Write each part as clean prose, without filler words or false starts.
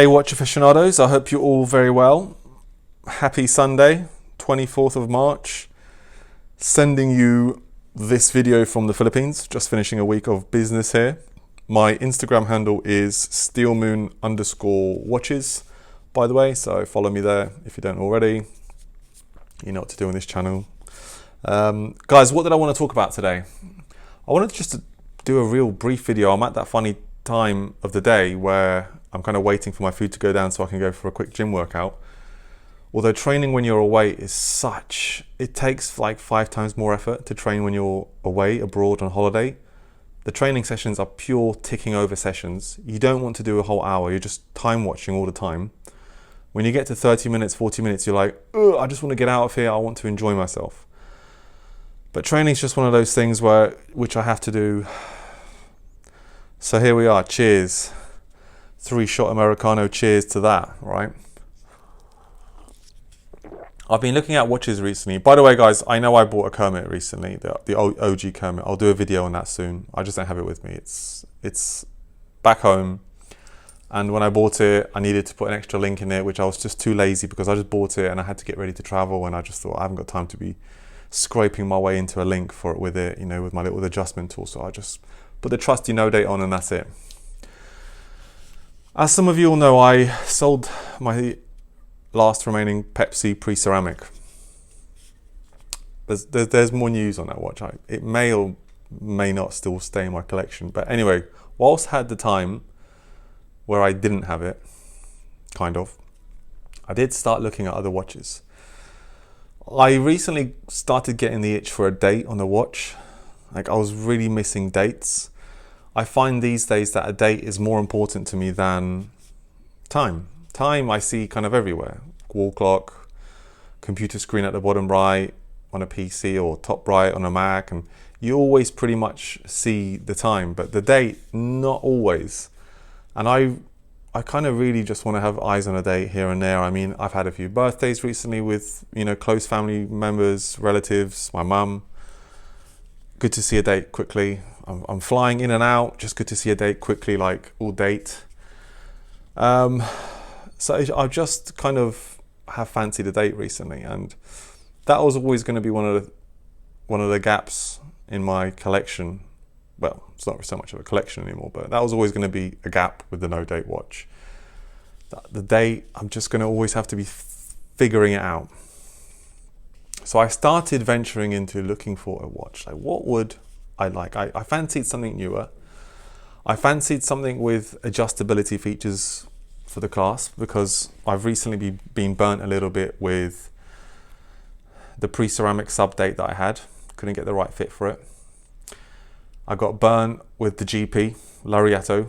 Hey watch aficionados, I hope you're all very well. Happy Sunday, 24th of March. Sending you this video from the Philippines, just finishing a week of business here. My Instagram handle is steelmoon_watches, by the way, so follow me there if you don't already. You know what to do on this channel. Guys, what did I want to talk about today? I wanted just to do a real brief video. I'm at that funny time of the day where I'm kind of waiting for my food to go down so I can go for a quick gym workout. Although training when you're away is it takes like 5 times more effort to train when you're away, abroad, on holiday. The training sessions are pure ticking over sessions. You don't want to do a whole hour, you're just time watching all the time. When you get to 30 minutes, 40 minutes, you're like, ugh, I just want to get out of here, I want to enjoy myself. But training is just one of those things which I have to do. So here we are, cheers. 3-shot Americano, cheers to that, right? I've been looking at watches recently. By the way, guys, I know I bought a Kermit recently, the OG Kermit. I'll do a video on that soon. I just don't have it with me. It's back home. And when I bought it, I needed to put an extra link in it, which I was just too lazy because I just bought it and I had to get ready to travel. And I just thought I haven't got time to be scraping my way into a link for it with it, you know, with my little adjustment tool. So I just put the trusty no date on and that's it. As some of you all know, I sold my last remaining Pepsi pre-ceramic. There's more news on that watch. It may or may not still stay in my collection. But anyway, whilst I had the time where I didn't have it, kind of, I did start looking at other watches. I recently started getting the itch for a date on the watch. Like, I was really missing dates. I find these days that a date is more important to me than time. Time I see kind of everywhere. Wall clock, computer screen at the bottom right on a PC or top right on a Mac, and you always pretty much see the time, but the date, not always. And I kind of really just want to have eyes on a date here and there. I mean, I've had a few birthdays recently with, you know, close family members, relatives, my mum. Good to see a date quickly. I'm flying in and out, just good to see a date quickly, like all date. So I just kind of have fancied a date recently, and that was always going to be one of the gaps in my collection. Well, it's not so much of a collection anymore, but that was always going to be a gap with the no date watch. The date, I'm just going to always have to be figuring it out. So I started venturing into looking for a watch. Like, what would I like? I fancied something newer. I fancied something with adjustability features for the clasp because I've recently been burnt a little bit with the pre-ceramic sub date that I had. Couldn't get the right fit for it. I got burnt with the GP Lariato,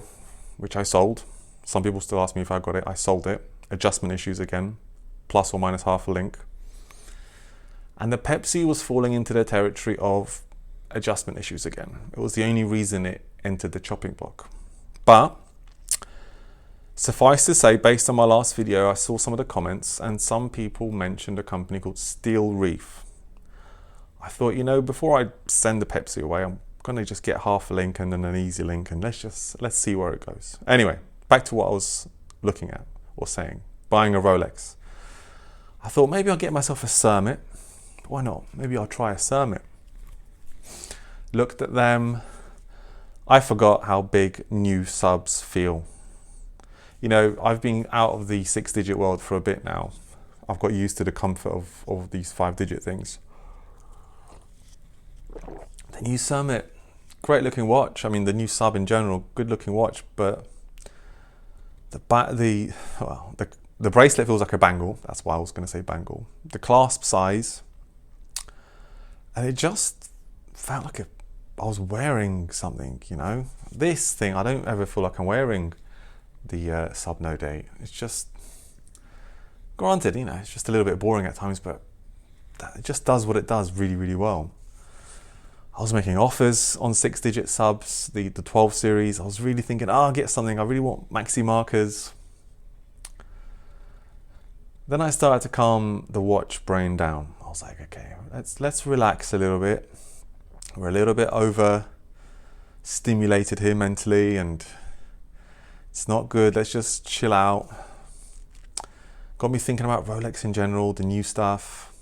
which I sold. Some people still ask me if I got it. I sold it. Adjustment issues again, plus or minus half a link. And the Pepsi was falling into the territory of adjustment issues again. It was the only reason it entered the chopping block. But suffice to say, based on my last video, I saw some of the comments and some people mentioned a company called Steel Reef. I thought, you know, before I send the Pepsi away, I'm going to just get half a link and then an easy link and let's see where it goes. Anyway, back to what I was looking at or saying, buying a Rolex. I thought maybe I'll get myself a Submariner. Why not? Maybe I'll try a Submariner. Looked at them. I forgot how big new subs feel. You know, I've been out of the 6-digit world for a bit now. I've got used to the comfort of these 5-digit things. The new Submariner, great looking watch. I mean, the new sub in general, good looking watch, but the bracelet feels like a bangle. That's why I was going to say bangle. The clasp size, and it just felt like I was wearing something, you know. This thing, I don't ever feel like I'm wearing the sub no date. It's just, granted, you know, it's just a little bit boring at times, but it just does what it does really, really well. I was making offers on 6-digit subs, the 12 series. I was really thinking, I'll get something. I really want maxi markers. Then I started to calm the watch brain down. I was like, okay, let's relax a little bit. We're a little bit over stimulated here mentally, and It's not good. Let's just chill out. Got me thinking about Rolex in general, the new stuff.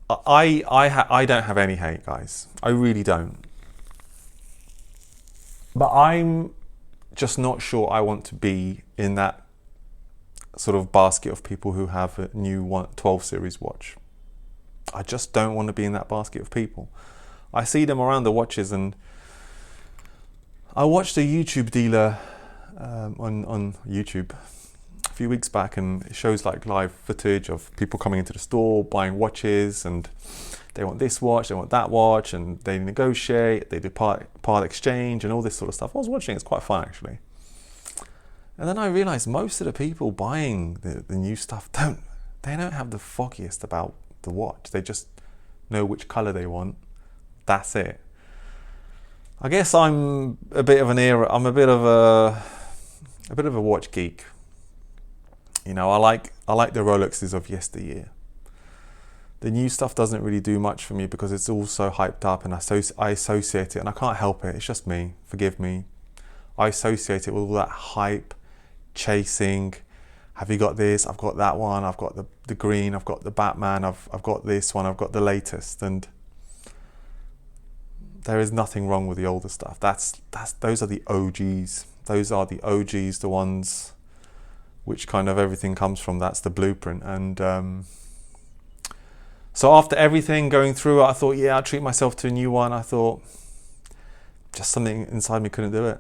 I don't have any hate, guys. I really don't. But I'm just not sure I want to be in that sort of basket of people who have a new 12 series watch. I just don't want to be in that basket of people. I see them around the watches, and I watched a YouTube dealer on YouTube a few weeks back, and it shows like live footage of people coming into the store buying watches, and they want this watch, they want that watch, and they negotiate, they do part exchange and all this sort of stuff. I was watching, it's quite fun actually. And then I realized most of the people buying the new stuff don't have the foggiest about the watch. They just know which color they want. That's it. I guess I'm a bit of a watch geek. You know, I like the Rolexes of yesteryear. The new stuff doesn't really do much for me because it's all so hyped up, and I associate it, and I can't help it. It's just me. Forgive me. I associate it with all that hype, chasing. Have you got this? I've got that one. I've got the green. I've got the Batman. I've got this one. I've got the latest. And there is nothing wrong with the older stuff. Those are the OGs. Those are the OGs, the ones which kind of everything comes from. That's the blueprint. And so after everything going through it, I thought, yeah, I'll treat myself to a new one. I thought just something inside me couldn't do it.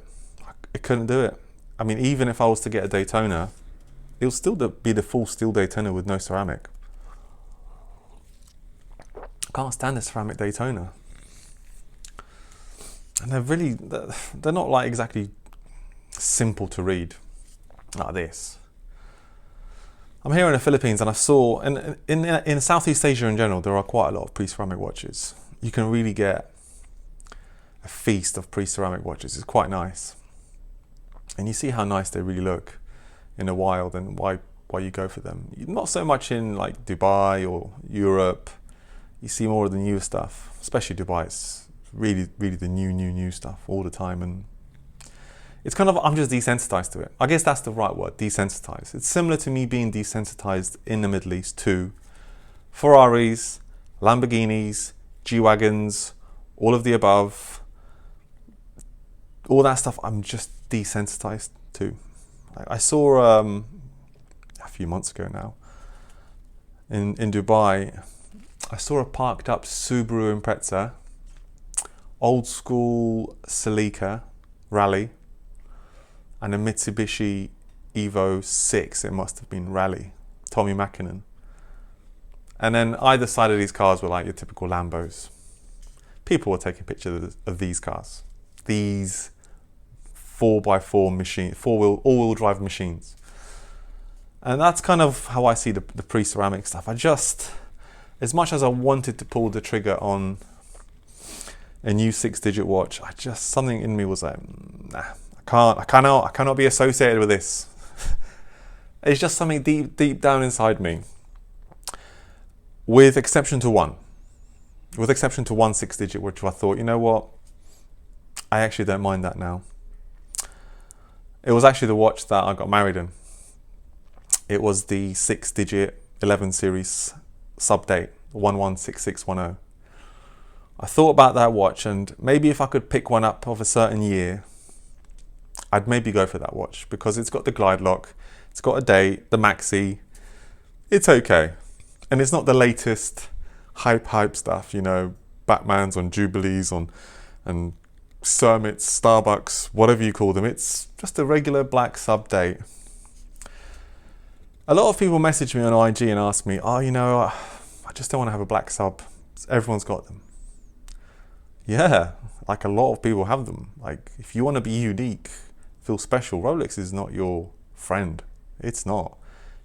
It couldn't do it. I mean, even if I was to get a Daytona, it'll still be the full steel Daytona with no ceramic. I can't stand the ceramic Daytona. And they're not like exactly simple to read like this. I'm here in the Philippines, and I saw, in Southeast Asia in general, there are quite a lot of pre-ceramic watches. You can really get a feast of pre-ceramic watches. It's quite nice. And you see how nice they really look in the wild, and why you go for them. Not so much in like Dubai or Europe. You see more of the newer stuff, especially Dubai. It's really the new stuff all the time, and it's kind of, I'm just desensitized to it. I guess that's the right word, desensitized. It's similar to me being desensitized in the Middle East to Ferraris, Lamborghinis, G-Wagons, all of the above. All that stuff I'm just desensitized to. I saw a few months ago now in Dubai, I saw a parked up Subaru Impreza, old school Celica Rally, and a Mitsubishi Evo 6, it must have been Rally, Tommy Mackinnon. And then either side of these cars were like your typical Lambos. People were taking pictures of these cars. These 4x4 machine, all-wheel drive machines. And that's kind of how I see the pre-ceramic stuff. I just, as much as I wanted to pull the trigger on a new 6-digit watch, something in me was like, nah, I cannot be associated with this. It's just something deep down inside me. With exception to one 6-digit, which I thought, you know what, I actually don't mind that now. It was actually the watch that I got married in. It was the 6-digit 11 series sub-date, 116610. I thought about that watch, and maybe if I could pick one up of a certain year, I'd maybe go for that watch, because it's got the glide lock, it's got a date, the maxi, it's okay. And it's not the latest hype stuff, you know, Batmans on Jubilees and Summits, Starbucks, whatever you call them. It's just a regular black sub-date. A lot of people message me on IG and ask me, oh, you know, I just don't want to have a black sub. Everyone's got them. Yeah, like a lot of people have them. Like, if you want to be unique, feel special, Rolex is not your friend. It's not.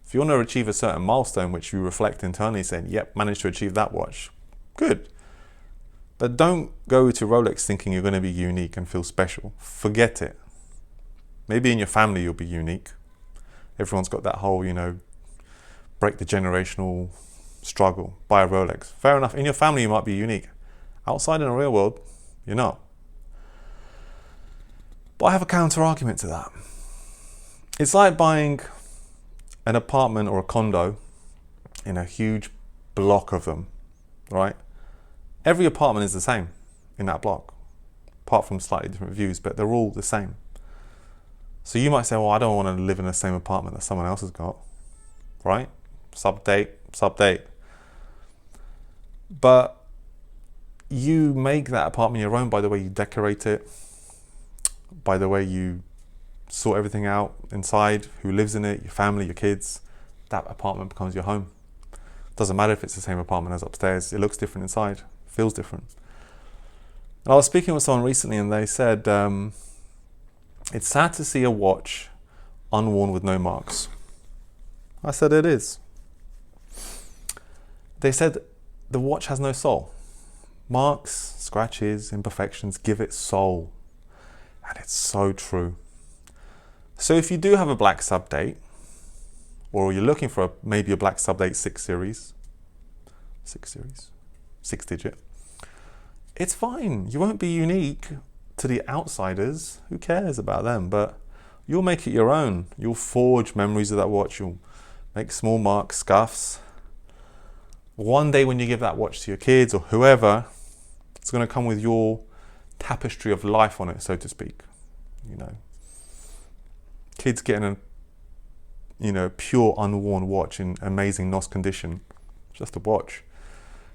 If you want to achieve a certain milestone, which you reflect internally saying, yep, managed to achieve that watch, good. But don't go to Rolex thinking you're going to be unique and feel special. Forget it. Maybe in your family you'll be unique. Everyone's got that whole, you know, break the generational struggle, buy a Rolex. Fair enough. In your family you might be unique. Outside in the real world, you're not. But I have a counter argument to that. It's like buying an apartment or a condo in a huge block of them, right? Every apartment is the same in that block, apart from slightly different views, but they're all the same. So you might say, well, I don't want to live in the same apartment that someone else has got, right? Sub-date. But you make that apartment your own by the way you decorate it, by the way you sort everything out inside, who lives in it, your family, your kids. That apartment becomes your home. Doesn't matter if it's the same apartment as upstairs, it looks different inside, feels different. And I was speaking with someone recently and they said, it's sad to see a watch unworn with no marks. I said, it is. They said, the watch has no soul. Marks, scratches, imperfections give it soul. And it's so true. So if you do have a black sub-date, or you're looking for maybe a black sub-date 6 digit, it's fine. You won't be unique to the outsiders. Who cares about them? But you'll make it your own. You'll forge memories of that watch. You'll make small marks, scuffs. One day when you give that watch to your kids or whoever, it's going to come with your tapestry of life on it, so to speak. You know, kids getting a pure unworn watch in amazing NOS condition, just a watch.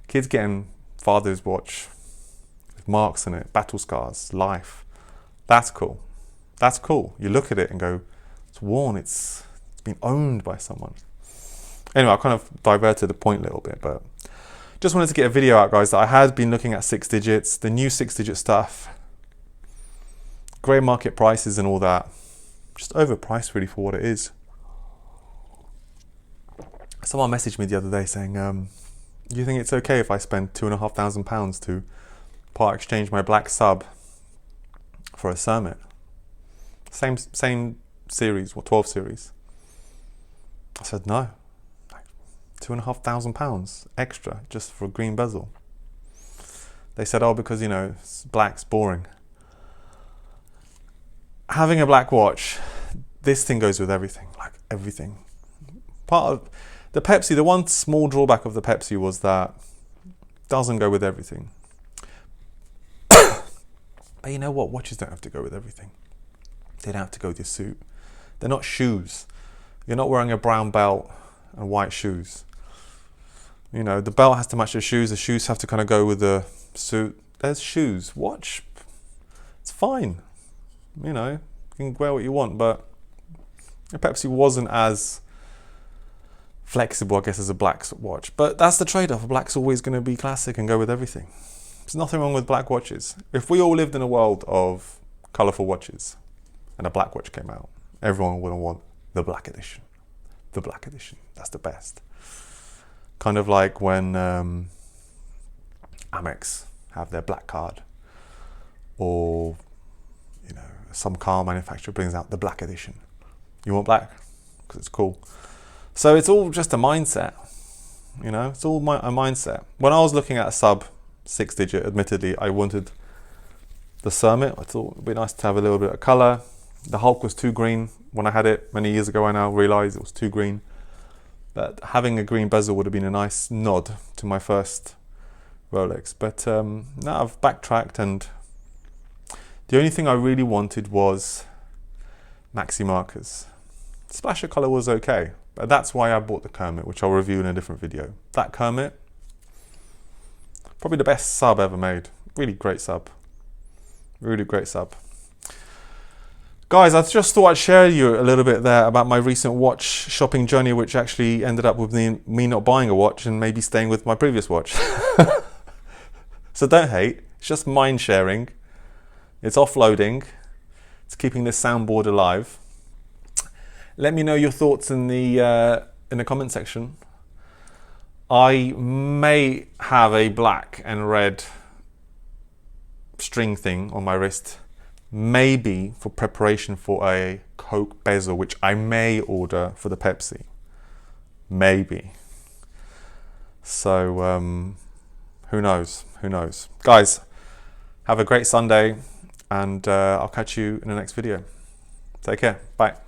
Kids getting father's watch with marks in it, battle scars, life. That's cool. That's cool. You look at it and go, it's worn, it's been owned by someone. Anyway, I kind of diverted the point a little bit, but just wanted to get a video out, guys, that I had been looking at 6 digits, the new 6-digit stuff, grey market prices and all that. Just overpriced really for what it is. Someone messaged me the other day saying, do you think it's okay if I spend £2,500 to part exchange my black sub for a Summit? Same series, 12 series. I said no. £2,500 extra just for a green bezel. They said, oh, because black's boring. Having a black watch, this thing goes with everything, like everything. Part of the Pepsi, the one small drawback of the Pepsi was that it doesn't go with everything. But you know what? Watches don't have to go with everything. They don't have to go with your suit. They're not shoes. You're not wearing a brown belt and white shoes. The belt has to match the shoes have to kind of go with the suit. There's shoes. Watch, it's fine. You can wear what you want, but the Pepsi wasn't as flexible, I guess, as a black watch. But that's the trade-off. A black's always going to be classic and go with everything. There's nothing wrong with black watches. If we all lived in a world of colourful watches and a black watch came out, everyone would want the black edition. The black edition. That's the best. Kind of like when Amex have their black card, or some car manufacturer brings out the black edition. You want black because it's cool. So it's all just a mindset. It's all a mindset. When I was looking at a sub 6-digit, admittedly, I wanted the Summit. I thought it'd be nice to have a little bit of color. The Hulk was too green when I had it many years ago. I now realize it was too green. But having a green bezel would have been a nice nod to my first Rolex. But now I've backtracked, and the only thing I really wanted was maxi markers. Splash of color was okay, but that's why I bought the Kermit, which I'll review in a different video. That Kermit, probably the best sub ever made. Really great sub. Really great sub. Guys, I just thought I'd share you a little bit there about my recent watch shopping journey, which actually ended up with me not buying a watch and maybe staying with my previous watch. So don't hate, it's just mind sharing. It's offloading. It's keeping this soundboard alive. Let me know your thoughts in the comment section. I may have a black and red string thing on my wrist, maybe for preparation for a Coke bezel, which I may order for the Pepsi. Maybe. So who knows? Who knows? Guys, have a great Sunday. and I'll catch you in the next video. Take care. Bye.